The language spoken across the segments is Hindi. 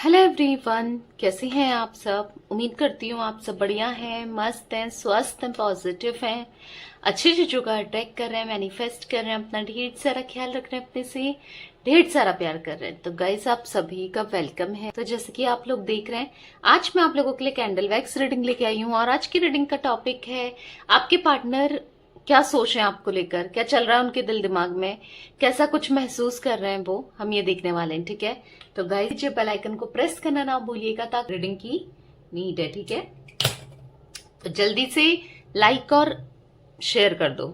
हेलो एवरीवन, कैसे हैं आप सब। उम्मीद करती हूँ आप सब बढ़िया हैं, मस्त हैं, स्वस्थ हैं, पॉजिटिव हैं, अच्छी चीजों का अट्रैक्ट कर रहे हैं, मैनिफेस्ट कर रहे हैं, अपना ढेर सारा ख्याल रख रहे हैं, अपने से ढेर सारा प्यार कर रहे हैं। तो गाइस, आप सभी का वेलकम है। तो जैसे कि आप लोग देख रहे हैं, आज मैं आप लोगों के लिए कैंडल वैक्स रीडिंग लेके आई हूँ और आज की रीडिंग का टॉपिक है आपके पार्टनर क्या सोच रहे हैं आपको लेकर, क्या चल रहा है उनके दिल दिमाग में, कैसा कुछ महसूस कर रहे हैं वो, हम ये देखने वाले हैं। ठीक है, तो गाइस बेल आइकन को प्रेस करना ना भूलिएगा ताकि रीडिंग की नीड है। ठीक है, तो जल्दी से लाइक और शेयर कर दो।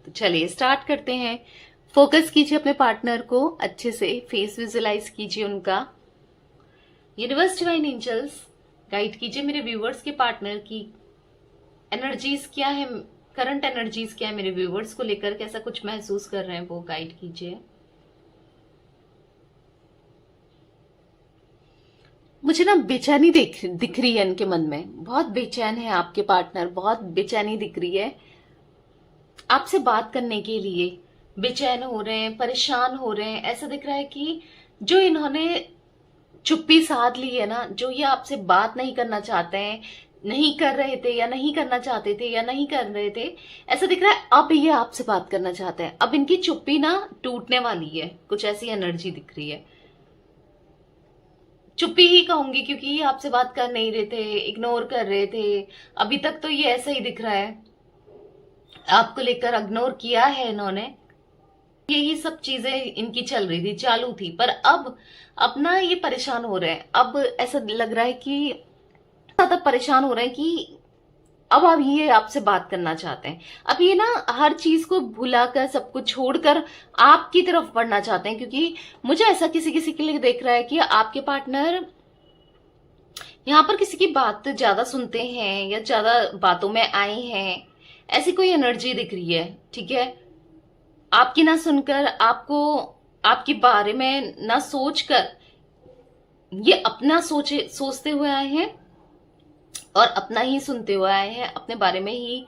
तो चलिए स्टार्ट करते हैं। फोकस कीजिए अपने पार्टनर को, अच्छे से फेस विजुअलाइज कीजिए उनका। यूनिवर्स डिवाइन एंजल्स गाइड कीजिए मेरे व्यूवर्स के पार्टनर की एनर्जीज क्या है, करंट एनर्जीज क्या है मेरे व्यूवर्स को लेकर, कैसा कुछ महसूस कर रहे हैं वो गाइड कीजिए। मुझे ना बेचैनी दिख रही है इनके मन में, बहुत बेचैन है आपके पार्टनर, बहुत बेचैनी दिख रही है आपसे बात करने के लिए। बेचैन हो रहे हैं, परेशान हो रहे हैं। ऐसा दिख रहा है कि जो इन्होंने चुप्पी साध ली है ना, जो ये आपसे बात नहीं करना चाहते हैं, नहीं कर रहे थे या नहीं करना चाहते थे या नहीं कर रहे थे, ऐसा दिख रहा है अब ये आपसे बात करना चाहते हैं। अब इनकी चुप्पी ना टूटने वाली है, कुछ ऐसी एनर्जी दिख रही है। चुप्पी ही कहूंगी क्योंकि ये आपसे बात कर नहीं रहे थे, इग्नोर कर रहे थे। अभी तक तो ये ऐसा ही दिख रहा है, आपको लेकर इग्नोर किया है इन्होंने। यही सब चीजें इनकी चल रही थी, चालू थी, पर अब ना ये परेशान हो रहे हैं। अब ऐसा लग रहा है कि ज्यादा परेशान हो रहे हैं कि अब ये आपसे बात करना चाहते हैं। अब ये ना हर चीज को भुलाकर, सब कुछ छोड़कर आपकी तरफ बढ़ना चाहते हैं, क्योंकि मुझे ऐसा किसी किसी के लिए देख रहा है कि आपके पार्टनर यहाँ पर किसी की बात ज्यादा सुनते हैं या ज्यादा बातों में आए हैं, ऐसी कोई एनर्जी दिख रही है। ठीक है, आपकी ना सुनकर, आपको आपके बारे में ना सोचकर ये अपना सोचते हुए आए हैं और अपना ही सुनते हुए आए हैं, अपने बारे में ही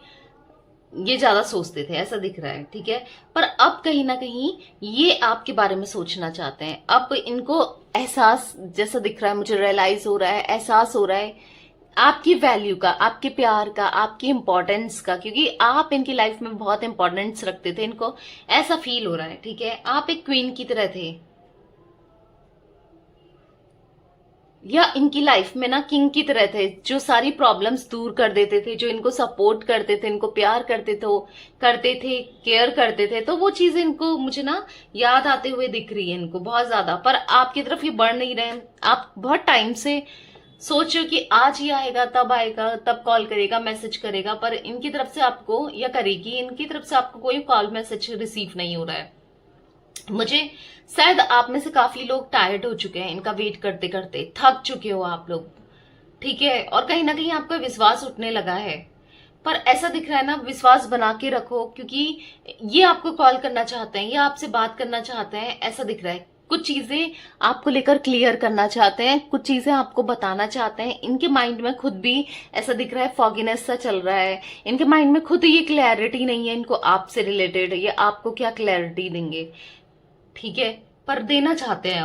ये ज्यादा सोचते थे, ऐसा दिख रहा है। ठीक है, पर अब कहीं ना कहीं ये आपके बारे में सोचना चाहते हैं। अब इनको एहसास जैसा दिख रहा है, मुझे रियलाइज हो रहा है, एहसास हो रहा है आपकी वैल्यू का, आपके प्यार का, आपकी इंपॉर्टेंस का, क्योंकि आप इनकी लाइफ में बहुत इंपॉर्टेंस रखते थे। इनको ऐसा फील हो रहा है। ठीक है, आप एक क्वीन की तरह थे या इनकी लाइफ में ना किंग की तरह थे, जो सारी प्रॉब्लम्स दूर कर देते थे, जो इनको सपोर्ट करते थे, इनको प्यार करते थे, केयर करते थे। तो वो चीजें इनको, मुझे ना याद आते हुए दिख रही है इनको बहुत ज्यादा। पर आपकी तरफ ये बढ़ नहीं रहे हैं। आप बहुत टाइम से सोच रहे हो कि आज ही आएगा, तब कॉल करेगा, मैसेज करेगा, पर इनकी तरफ से आपको, या करेगी, इनकी तरफ से आपको कोई कॉल मैसेज रिसीव नहीं हो रहा है। मुझे शायद आप में से काफी लोग टायर्ड हो चुके हैं, इनका वेट करते करते थक चुके हो आप लोग। ठीक है, और कहीं ना कहीं आपका विश्वास उठने लगा है। पर ऐसा दिख रहा है ना, विश्वास बना के रखो, क्योंकि ये आपको कॉल करना चाहते हैं, ये आपसे बात करना चाहते हैं। ऐसा दिख रहा है कुछ चीजें आपको लेकर क्लियर करना चाहते हैं, कुछ चीजें आपको बताना चाहते हैं। इनके माइंड में खुद भी ऐसा दिख रहा है, फॉगीनेस सा चल रहा है इनके माइंड में, खुद ये क्लैरिटी नहीं है इनको आपसे रिलेटेड, ये आपको क्या क्लैरिटी देंगे। ठीक है, पर देना चाहते हैं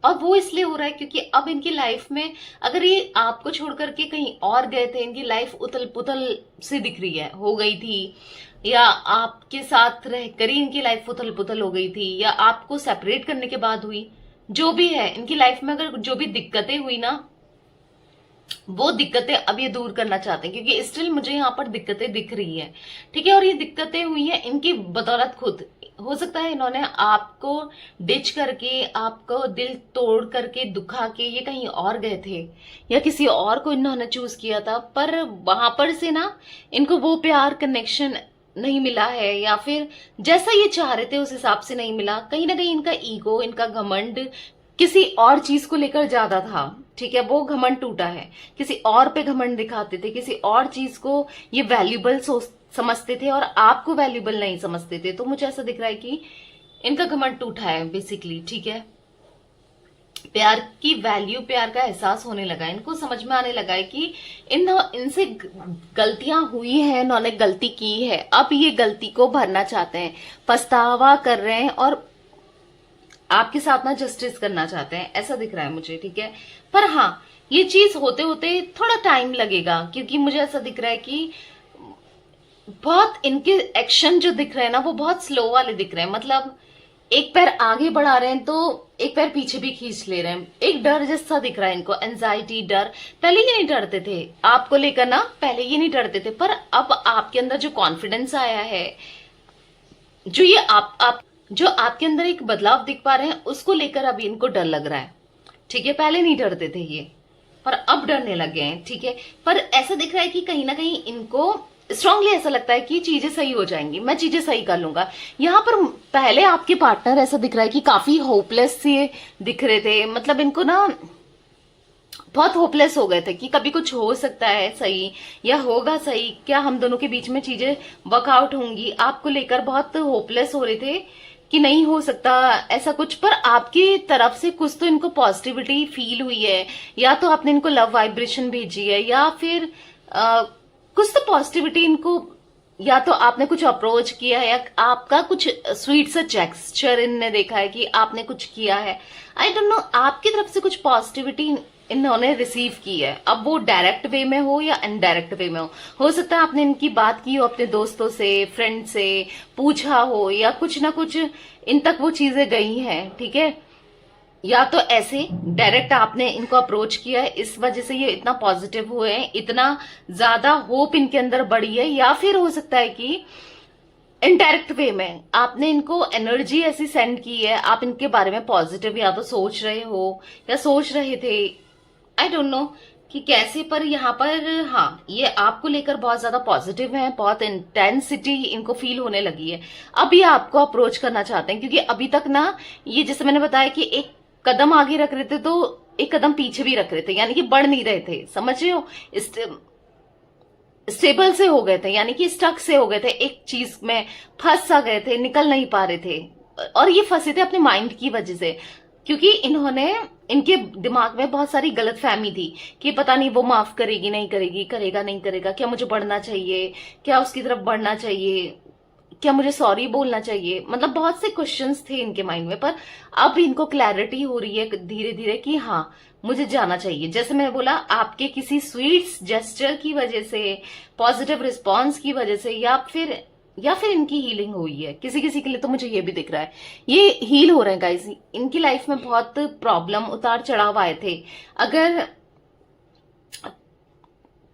अब वो इसलिए हो रहा है क्योंकि अब इनकी लाइफ में, अगर ये आपको छोड़ करके कहीं और गए थे, इनकी लाइफ उथल पुथल सी दिख रही है, हो गई थी, या आपके साथ रहकर ही इनकी लाइफ उथल पुथल हो गई थी, या आपको सेपरेट करने के बाद हुई, जो भी है इनकी लाइफ में, अगर जो भी दिक्कतें हुई ना, वो दिक्कतें अब ये दूर करना चाहते हैं, क्योंकि स्टिल मुझे यहाँ पर दिक्कतें दिख रही है। ठीक है, और ये दिक्कतें हुई हैं इनकी बदौलत खुद। हो सकता है इन्होंने आपको डिच करके, आपको दिल तोड़ करके, दुखा के ये कहीं और गए थे, या किसी और को इन्होंने चूज किया था, पर वहां पर से ना इनको वो प्यार, कनेक्शन नहीं मिला है, या फिर जैसा ये चाह रहे थे उस हिसाब से नहीं मिला। कहीं ना कहीं इनका ईगो, इनका घमंड किसी और चीज को लेकर ज्यादा था। ठीक है, वो घमंड टूटा है, किसी और पे घमंड दिखाते थे, किसी और चीज को ये वैल्यूबल समझते थे और आपको वैल्यूबल नहीं समझते थे। तो मुझे ऐसा दिख रहा है कि इनका घमंड टूटा है बेसिकली। ठीक है, प्यार की वैल्यू, प्यार का एहसास होने लगा, इनको समझ में आने लगा है कि इनसे गलतियां हुई हैं, इन्होंने गलती की है, अब ये गलती को भरना चाहते हैं, पछतावा कर रहे हैं और आपके साथ ना जस्टिस करना चाहते हैं, ऐसा दिख रहा है मुझे, ठीक है। पर हाँ, ये चीज होते होते थोड़ा टाइम लगेगा, क्योंकि मुझे ऐसा दिख रहा है कि बहुत इनके एक्शन जो दिख रहे हैं ना वो बहुत स्लो वाले दिख रहे हैं। मतलब एक पैर आगे बढ़ा रहे हैं तो एक पैर पीछे भी खींच ले रहे हैं। एक डर जैसा दिख रहा है इनको, एंजाइटी, डर। पहले ये नहीं डरते थे आपको लेकर ना, पहले ये नहीं डरते थे, पर अब आपके अंदर जो कॉन्फिडेंस आया है, जो ये आप जो आपके अंदर एक बदलाव दिख पा रहे हैं, उसको लेकर अभी इनको डर लग रहा है, ठीक है। पहले नहीं डरते थे ये, पर अब डरने लग गए हैं, ठीक है। पर ऐसा दिख रहा है कि कहीं ना कहीं इनको स्ट्रांगली ऐसा लगता है कि चीजें सही हो जाएंगी, मैं चीजें सही कर लूंगा। यहाँ पर पहले आपके पार्टनर ऐसा दिख रहा है कि काफी होपलेस से दिख रहे थे। मतलब इनको ना बहुत होपलेस हो गए थे कि कभी कुछ हो सकता है सही या होगा सही, क्या हम दोनों के बीच में चीजें वर्कआउट होंगी। आपको लेकर बहुत होपलेस हो रहे थे कि नहीं हो सकता ऐसा कुछ। पर आपकी तरफ से कुछ तो इनको पॉजिटिविटी फील हुई है, या तो आपने इनको लव वाइब्रेशन भेजी है, या फिर कुछ तो पॉजिटिविटी इनको, या तो आपने कुछ अप्रोच किया है, या आपका कुछ स्वीट सा जेस्चर इनने देखा है कि आपने कुछ किया है। आई डोंट नो, आपकी तरफ से कुछ पॉजिटिविटी इन्होंने रिसीव की है। अब वो डायरेक्ट वे में हो या इनडायरेक्ट वे में हो सकता है आपने इनकी बात की हो अपने दोस्तों से, फ्रेंड से पूछा हो, या कुछ ना कुछ इन तक वो चीजें गई हैं, ठीक है। या तो ऐसे डायरेक्ट आपने इनको अप्रोच किया है, इस वजह से ये इतना पॉजिटिव हुए हैं, इतना ज्यादा होप इनके अंदर बढ़ी है। या फिर हो सकता है कि इनडायरेक्ट वे में आपने इनको एनर्जी ऐसी सेंड की है, आप इनके बारे में पॉजिटिव या तो सोच रहे हो या सोच रहे थे, आई डोंट नो कि कैसे। पर यहाँ पर हाँ, ये आपको लेकर बहुत ज्यादा पॉजिटिव है, बहुत इंटेंसिटी इनको फील होने लगी है। अब ये आपको अप्रोच करना चाहते हैं, क्योंकि अभी तक ना ये, जैसे मैंने बताया कि एक कदम आगे रख रहे थे तो एक कदम पीछे भी रख रहे थे, यानी कि बढ़ नहीं रहे थे, समझ रहे हो। स्टेबल से हो गए थे, यानी कि स्टक से हो गए थे, एक चीज में फंस सा गए थे, निकल नहीं पा रहे थे। और ये फंसे थे अपने माइंड की वजह से, क्योंकि इन्होंने, इनके दिमाग में बहुत सारी गलतफहमी थी कि पता नहीं वो माफ करेगी नहीं करेगी, करेगा नहीं करेगा, क्या मुझे बढ़ना चाहिए, क्या उसकी तरफ बढ़ना चाहिए, क्या मुझे सॉरी बोलना चाहिए। मतलब बहुत से क्वेश्चंस थे इनके माइंड में। पर अब इनको क्लैरिटी हो रही है धीरे धीरे कि हाँ, मुझे जाना चाहिए। जैसे मैंने बोला, आपके किसी स्वीट जेस्चर की वजह से, पॉजिटिव रिस्पॉन्स की वजह से, या फिर इनकी हीलिंग हुई है। किसी किसी के लिए तो मुझे ये भी दिख रहा है ये हील हो रहे हैं गाइस। इनकी लाइफ में बहुत प्रॉब्लम, उतार चढ़ाव आए थे। अगर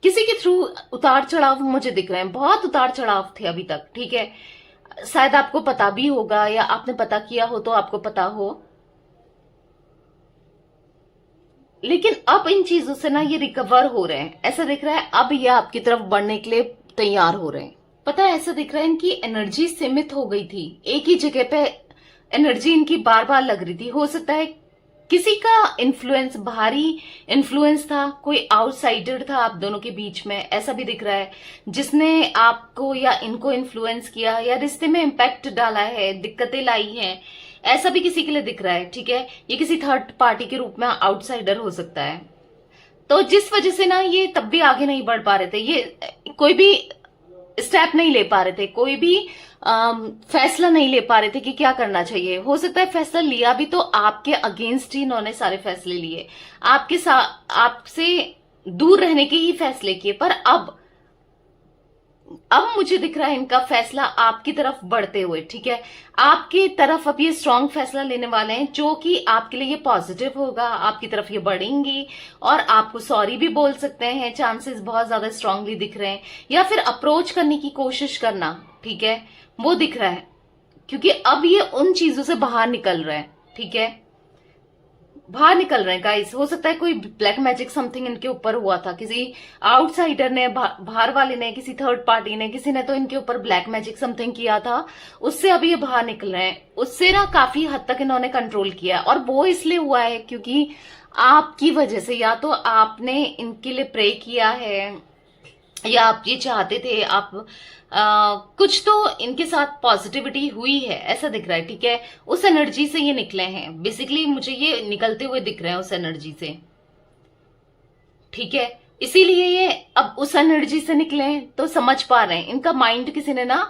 किसी के थ्रू उतार चढ़ाव मुझे दिख रहे हैं, बहुत उतार चढ़ाव थे अभी तक, ठीक है। शायद आपको पता भी होगा, या आपने पता किया हो तो आपको पता हो। लेकिन अब इन चीजों से ना ये रिकवर हो रहे हैं, ऐसा दिख रहा है। अब ये आपकी तरफ बढ़ने के लिए तैयार हो रहे हैं। पता है, ऐसा दिख रहा है इनकी एनर्जी सीमित हो गई थी, एक ही जगह पे एनर्जी इनकी बार बार लग रही थी। हो सकता है किसी का इन्फ्लुएंस, भारी इन्फ्लुएंस था, कोई आउटसाइडर था आप दोनों के बीच में, ऐसा भी दिख रहा है, जिसने आपको या इनको इन्फ्लुएंस किया या रिश्ते में इम्पैक्ट डाला है, दिक्कतें लाई हैं, ऐसा भी किसी के लिए दिख रहा है, ठीक है। ये किसी थर्ड पार्टी के रूप में आउटसाइडर हो सकता है। तो जिस वजह से ना ये तब भी आगे नहीं बढ़ पा रहे थे, ये कोई भी स्टेप नहीं ले पा रहे थे, कोई भी फैसला नहीं ले पा रहे थे कि क्या करना चाहिए। हो सकता है फैसला लिया भी तो आपके अगेंस्ट ही इन्होंने सारे फैसले लिए, आपके साथ, आपसे दूर रहने के ही फैसले किए। पर अब मुझे दिख रहा है इनका फैसला आपकी तरफ बढ़ते हुए, ठीक है। आपकी तरफ अब ये स्ट्रांग फैसला लेने वाले हैं, जो कि आपके लिए ये पॉजिटिव होगा, आपकी तरफ ये बढ़ेंगी और आपको सॉरी भी बोल सकते हैं, चांसेस बहुत ज्यादा स्ट्रांगली दिख रहे हैं। या फिर अप्रोच करने की कोशिश करना, ठीक है, वो दिख रहा है, क्योंकि अब ये उन चीजों से बाहर निकल रहे हैं, ठीक है, बाहर निकल रहे हैं गाइस। हो सकता है कोई ब्लैक मैजिक समथिंग इनके ऊपर हुआ था, किसी आउटसाइडर ने, बाहर वाले ने, किसी थर्ड पार्टी ने, किसी ने तो इनके ऊपर ब्लैक मैजिक समथिंग किया था, उससे अभी ये बाहर निकल रहे हैं। उससे ना काफी हद तक इन्होंने कंट्रोल किया, और वो इसलिए हुआ है क्योंकि आपकी वजह से, या तो आपने इनके लिए प्रे किया है, या आप ये चाहते थे, आप कुछ तो इनके साथ पॉजिटिविटी हुई है, ऐसा दिख रहा है, ठीक है। उस एनर्जी से ये निकले हैं, बेसिकली मुझे ये निकलते हुए दिख रहे हैं उस एनर्जी से, ठीक है। इसीलिए ये अब उस एनर्जी से निकले हैं, तो समझ पा रहे हैं। इनका माइंड किसी ने ना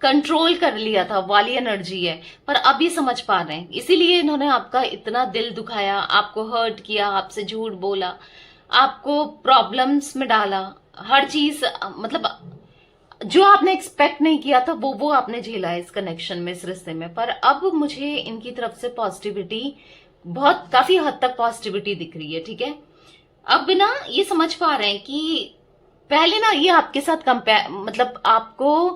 कंट्रोल कर लिया था वाली एनर्जी है, पर अब ये समझ पा रहे हैं, इसीलिए इन्होंने आपका इतना दिल दुखाया, आपको हर्ट किया, आपसे झूठ बोला, आपको प्रॉब्लम्स में डाला, हर चीज मतलब जो आपने एक्सपेक्ट नहीं किया था वो आपने झेला है इस कनेक्शन में, इस रिश्ते में। पर अब मुझे इनकी तरफ से पॉजिटिविटी, बहुत काफी हद तक पॉजिटिविटी दिख रही है, ठीक है। अब ना ये समझ पा रहे हैं कि पहले ना ये आपके साथ कंपेयर, मतलब आपको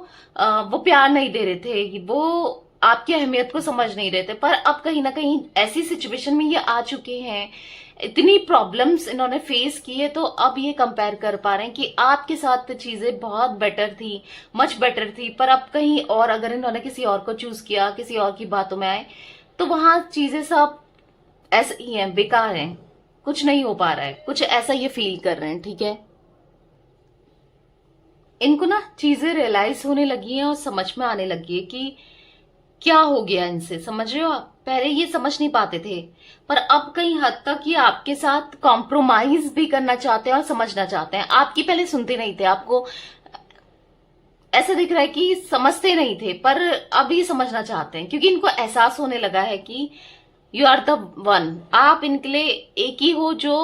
वो प्यार नहीं दे रहे थे, वो आपकी अहमियत को समझ नहीं रहे थे, पर अब कहीं ना कहीं ऐसी सिचुएशन में ये आ चुके हैं, इतनी प्रॉब्लम्स इन्होंने फेस की है, तो अब ये कंपेयर कर पा रहे हैं कि आपके साथ चीजें बहुत बेटर थी, मच बेटर थी, पर अब कहीं और अगर इन्होंने किसी और को चूज किया, किसी और की बातों में आए, तो वहां चीजें सब ऐसे ही हैं, बेकार हैं, कुछ नहीं हो पा रहा है, कुछ ऐसा ये फील कर रहे हैं, ठीक है। इनको ना चीजें रियलाइज होने लगी हैं और समझ में आने लगी है कि क्या हो गया इनसे, समझ रहे हो आप। पहले ये समझ नहीं पाते थे, पर अब कहीं हद तक ये आपके साथ कॉम्प्रोमाइज भी करना चाहते हैं और समझना चाहते हैं। आपकी पहले सुनते नहीं थे, आपको ऐसा दिख रहा है कि समझते नहीं थे, पर अब ये समझना चाहते हैं, क्योंकि इनको एहसास होने लगा है कि यू आर द वन, आप इनके लिए एक ही हो जो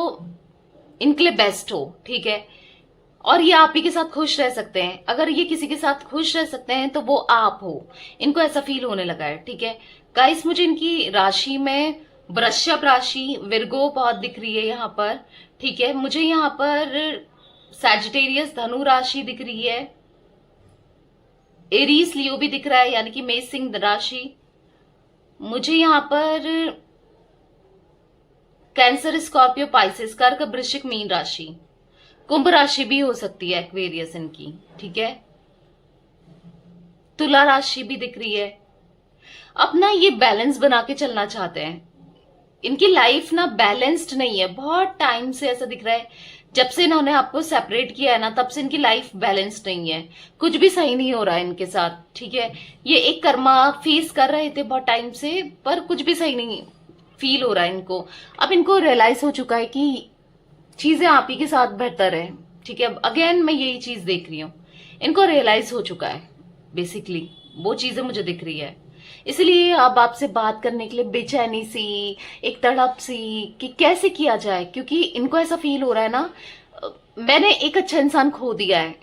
इनके लिए बेस्ट हो, ठीक है। और ये आप ही के साथ खुश रह सकते हैं, अगर ये किसी के साथ खुश रह सकते हैं तो वो आप हो, इनको ऐसा फील होने लगा है, ठीक है। गाइस, मुझे इनकी राशि में वृषभ राशि, विर्गो बहुत दिख रही है यहाँ पर, ठीक है। मुझे यहाँ पर सैजिटेरियस धनु राशि दिख रही है, एरीज लियो भी दिख रहा है, यानी कि मेष सिंह राशि। मुझे यहाँ पर कैंसर, स्कॉर्पियो, पाइसेस, कर्क, वृश्चिक, मीन राशि, कुंभ राशि भी हो सकती है, एक्वेरियस इनकी, ठीक है। तुला राशि भी दिख रही है। अपना ये बैलेंस बना के चलना चाहते हैं, इनकी लाइफ ना बैलेंस्ड नहीं है, बहुत टाइम से ऐसा दिख रहा है, जब से इन्होंने आपको सेपरेट किया है ना, तब से इनकी लाइफ बैलेंस्ड नहीं है, कुछ भी सही नहीं हो रहा है इनके साथ, ठीक है। ये एक कर्मा फेस कर रहे थे बहुत टाइम से, पर कुछ भी सही नहीं फील हो रहा है इनको। अब इनको रियलाइज हो चुका है कि चीजें आप ही के साथ बेहतर है, ठीक है। अगेन मैं यही चीज देख रही हूँ, इनको रियलाइज हो चुका है, बेसिकली वो चीजें मुझे दिख रही है, इसलिए अब आपसे बात करने के लिए बेचैनी सी, एक तड़प सी कि कैसे किया जाए, क्योंकि इनको ऐसा फील हो रहा है ना, मैंने एक अच्छा इंसान खो दिया है,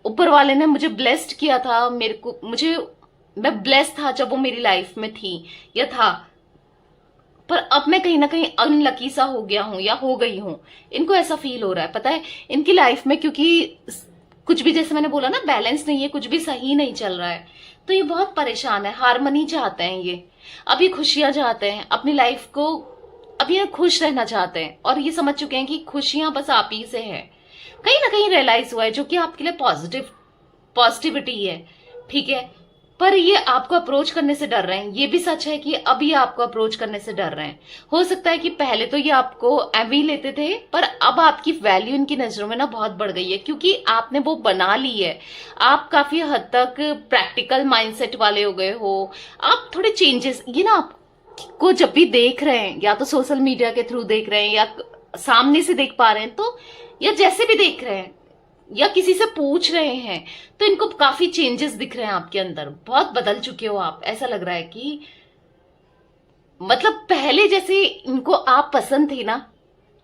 ऊपर वाले ने मुझे ब्लेस्ड किया था, मैं ब्लेस्ड था जब वो मेरी लाइफ में थी या था, पर अब मैं कहीं ना कहीं अनलकी सा हो गया हूं या हो गई हूं, इनको ऐसा फील हो रहा है, पता है, इनकी लाइफ में, क्योंकि कुछ भी, जैसे मैंने बोला ना, बैलेंस नहीं है, कुछ भी सही नहीं चल रहा है, तो ये बहुत परेशान है, हारमनी चाहते हैं ये, अब ये खुशियां चाहते हैं अपनी लाइफ को, अब ये खुश रहना चाहते हैं, और ये समझ चुके हैं कि खुशियां बस आप ही से है, कहीं ना कहीं रियलाइज हुआ है, जो कि आपके लिए पॉजिटिविटी है, ठीक है। पर ये आपको अप्रोच करने से डर रहे हैं, ये भी सच है कि अब ये आपको अप्रोच करने से डर रहे हैं। हो सकता है कि पहले तो ये आपको एवी लेते थे, पर अब आपकी वैल्यू इनकी नजरों में ना बहुत बढ़ गई है, क्योंकि आपने वो बना ली है, आप काफी हद तक प्रैक्टिकल माइंडसेट वाले हो गए हो, आप थोड़े चेंजेस, ये ना आपको जब भी देख रहे हैं, या तो सोशल मीडिया के थ्रू देख रहे हैं, या सामने से देख पा रहे हैं, तो या जैसे भी देख रहे हैं, या किसी से पूछ रहे हैं, तो इनको काफी चेंजेस दिख रहे हैं आपके अंदर, बहुत बदल चुके हो आप, ऐसा लग रहा है कि मतलब पहले जैसे इनको आप पसंद थे ना,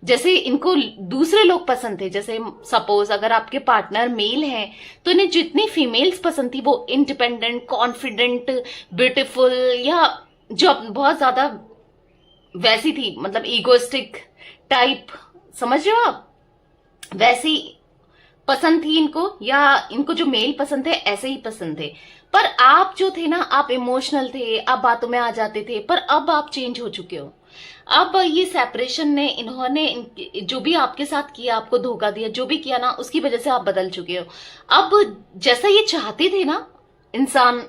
जैसे इनको दूसरे लोग पसंद थे, जैसे सपोज अगर आपके पार्टनर मेल हैं तो इन्हें जितनी फीमेल्स पसंद थी, वो इंडिपेंडेंट, कॉन्फिडेंट, ब्यूटीफुल, या जो बहुत ज्यादा वैसी थी, मतलब ईगोइस्टिक टाइप, समझ रहे हो आप, वैसी पसंद थी इनको, या इनको जो मेल पसंद थे ऐसे ही पसंद थे। पर आप जो थे ना, आप इमोशनल थे, आप बातों में आ जाते थे, पर अब आप चेंज हो चुके हो। अब ये सेपरेशन ने, इन्होंने जो भी आपके साथ किया, आपको धोखा दिया, जो भी किया ना, उसकी वजह से आप बदल चुके हो। अब जैसा ये चाहते थे ना इंसान,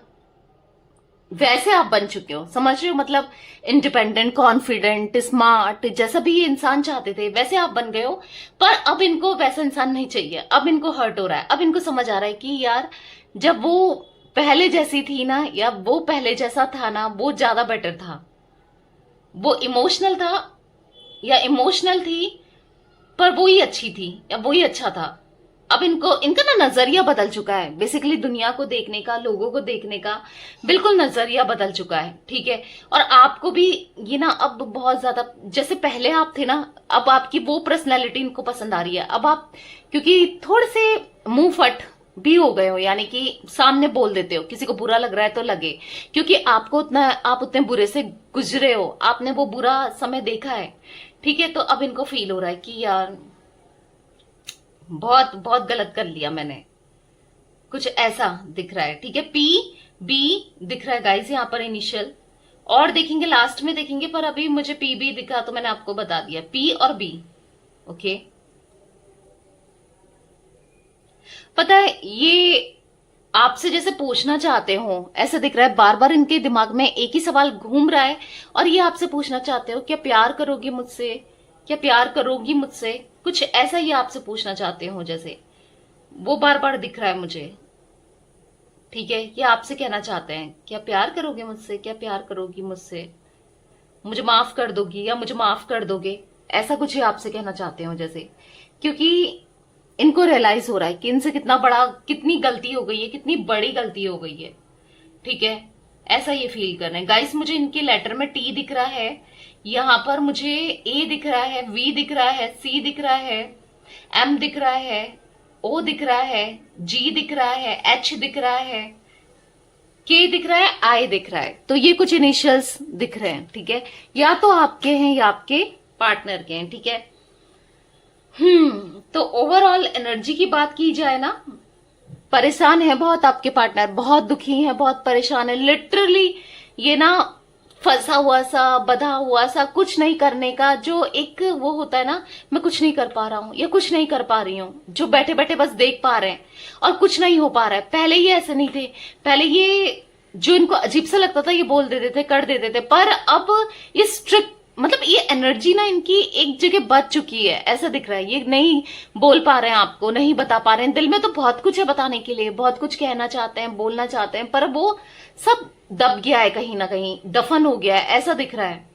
वैसे आप बन चुके हो, समझ रहे हो, मतलब इंडिपेंडेंट, कॉन्फिडेंट, स्मार्ट, जैसा भी ये इंसान चाहते थे वैसे आप बन गए हो। पर अब इनको वैसा इंसान नहीं चाहिए, अब इनको हर्ट हो रहा है, अब इनको समझ आ रहा है कि यार जब वो पहले जैसी थी ना, या वो पहले जैसा था ना, वो ज्यादा बेटर था, वो इमोशनल था या इमोशनल थी, पर वो ही अच्छी थी या वो ही अच्छा था। अब इनका ना नजरिया बदल चुका है, बेसिकली दुनिया को देखने का, लोगों को देखने का बिल्कुल नजरिया बदल चुका है, ठीक है। और आपको भी ये ना अब बहुत ज्यादा, जैसे पहले आप थे ना, अब आपकी वो पर्सनैलिटी इनको पसंद आ रही है। अब आप क्योंकि थोड़े से मुंह फट भी हो गए हो, यानी कि सामने बोल देते हो, किसी को बुरा लग रहा है तो लगे, क्योंकि आप उतने बुरे से गुजरे हो, आपने वो बुरा समय देखा है, ठीक है। तो अब इनको फील हो रहा है कि यार बहुत बहुत गलत कर लिया मैंने, कुछ ऐसा दिख रहा है, ठीक है। पी बी दिख रहा है गाइस यहाँ पर इनिशियल, और देखेंगे लास्ट में देखेंगे, पर अभी मुझे पी बी दिखा तो मैंने आपको बता दिया, पी और बी, ओके। पता है ये आपसे जैसे पूछना चाहते हो, ऐसे दिख रहा है, बार बार इनके दिमाग में एक ही सवाल घूम रहा है, और ये आपसे पूछना चाहते हो क्या प्यार करोगी मुझसे, क्या प्यार करोगी मुझसे, कुछ ऐसा ही आपसे पूछना चाहते हो, जैसे वो बार बार दिख रहा है मुझे, ठीक है। ये आपसे कहना चाहते हैं क्या प्यार करोगे मुझसे, क्या प्यार करोगी मुझसे, मुझे माफ कर दोगी या मुझे माफ कर दोगे, ऐसा कुछ ही आपसे कहना चाहते हो जैसे, क्योंकि इनको रियलाइज हो रहा है कि इनसे कितनी गलती हो गई है, कितनी बड़ी गलती हो गई है, ठीक है। ऐसा ये फील कर रहे हैं गाइस। मुझे इनके लेटर में टी दिख रहा है, यहां पर मुझे ए दिख रहा है, वी दिख रहा है, सी दिख रहा है, एम दिख रहा है, ओ दिख रहा है, जी दिख रहा है, एच दिख रहा है, के दिख रहा है, आई दिख रहा है। तो ये कुछ इनिशियल्स दिख रहे हैं, ठीक है। या तो आपके हैं या आपके पार्टनर के हैं, ठीक है। तो ओवरऑल एनर्जी की बात की जाए ना, परेशान है बहुत आपके पार्टनर, बहुत दुखी है, बहुत परेशान है, लिटरली ये ना फंसा हुआ सा, बधा हुआ सा, कुछ नहीं करने का जो एक वो होता है ना, मैं कुछ नहीं कर पा रहा हूं या कुछ नहीं कर पा रही हूं, जो बैठे बैठे बस देख पा रहे हैं और कुछ नहीं हो पा रहा है। पहले ये ऐसे नहीं थे, पहले ये जो इनको अजीब सा लगता था ये बोल देते थे, कर देते थे, पर अब ये स्ट्रिक्ट, मतलब ये एनर्जी ना इनकी एक जगह बच चुकी है, ऐसा दिख रहा है। ये नहीं बोल पा रहे हैं, आपको नहीं बता पा रहे हैं, दिल में तो बहुत कुछ है बताने के लिए, बहुत कुछ कहना चाहते हैं, बोलना चाहते हैं, पर वो सब दब गया है, कहीं ना कहीं दफन हो गया है, ऐसा दिख रहा है।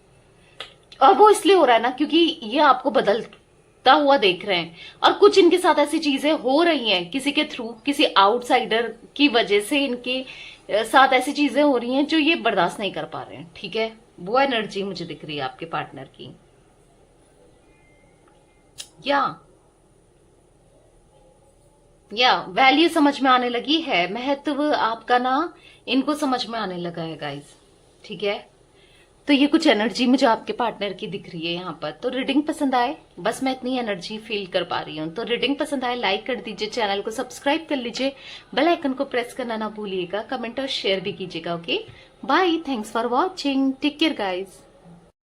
और वो इसलिए हो रहा है ना क्योंकि ये आपको बदलता हुआ देख रहे हैं, और कुछ इनके साथ ऐसी चीजें हो रही हैं किसी के थ्रू, किसी आउटसाइडर की वजह से इनके साथ ऐसी चीजें हो रही हैं जो ये बर्दाश्त नहीं कर पा रहे हैं, ठीक है। वो एनर्जी मुझे दिख रही है आपके पार्टनर की। या वैल्यू समझ में आने लगी है, महत्व आपका ना इनको समझ में आने लगा है गाइस, ठीक है। तो ये कुछ एनर्जी मुझे आपके पार्टनर की दिख रही है यहाँ पर। तो रीडिंग पसंद आए, बस मैं इतनी एनर्जी फील कर पा रही हूँ। तो रीडिंग पसंद आए लाइक कर दीजिए, चैनल को सब्सक्राइब कर लीजिए, बेल आइकन को प्रेस करना ना भूलिएगा, कमेंट और शेयर भी कीजिएगा। Okay bye, thanks for watching, take care guys.